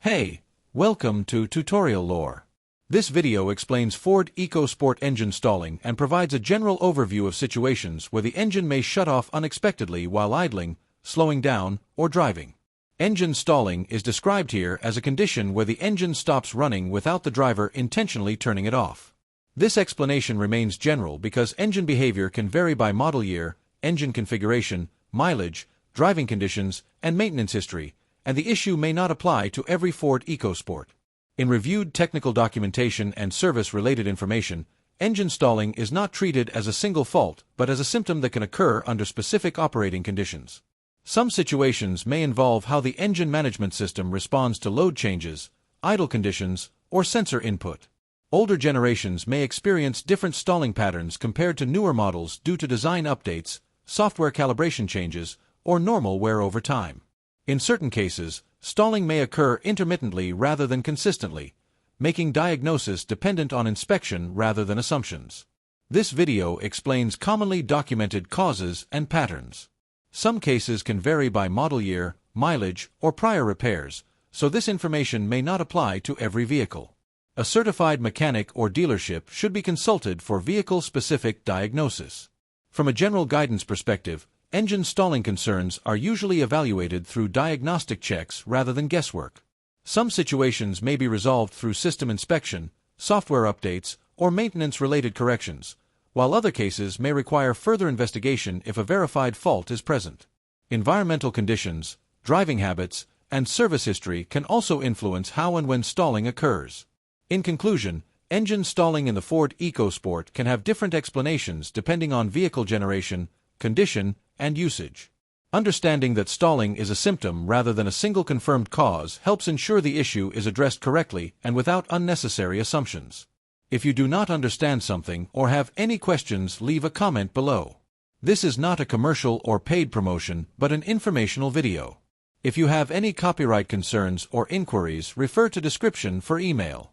Hey, welcome to Tutorial Lore. This video explains Ford EcoSport engine stalling and provides a general overview of situations where the engine may shut off unexpectedly while idling, slowing down, or driving. Engine stalling is described here as a condition where the engine stops running without the driver intentionally turning it off. This explanation remains general because engine behavior can vary by model year, engine configuration, mileage, driving conditions, and maintenance history, and the issue may not apply to every Ford EcoSport. In reviewed technical documentation and service-related information, engine stalling is not treated as a single fault but as a symptom that can occur under specific operating conditions. Some situations may involve how the engine management system responds to load changes, idle conditions, or sensor input. Older generations may experience different stalling patterns compared to newer models due to design updates, software calibration changes, or normal wear over time. In certain cases, stalling may occur intermittently rather than consistently, making diagnosis dependent on inspection rather than assumptions. This video explains commonly documented causes and patterns. Some cases can vary by model year, mileage, or prior repairs, so this information may not apply to every vehicle. A certified mechanic or dealership should be consulted for vehicle-specific diagnosis. From a general guidance perspective, engine stalling concerns are usually evaluated through diagnostic checks rather than guesswork. Some situations may be resolved through system inspection, software updates, or maintenance-related corrections, while other cases may require further investigation if a verified fault is present. Environmental conditions, driving habits, and service history can also influence how and when stalling occurs. In conclusion, engine stalling in the Ford EcoSport can have different explanations depending on vehicle generation, condition, and usage. Understanding that stalling is a symptom rather than a single confirmed cause helps ensure the issue is addressed correctly and without unnecessary assumptions. If you do not understand something or have any questions, leave a comment below. This is not a commercial or paid promotion, but an informational video. If you have any copyright concerns or inquiries, refer to description for email.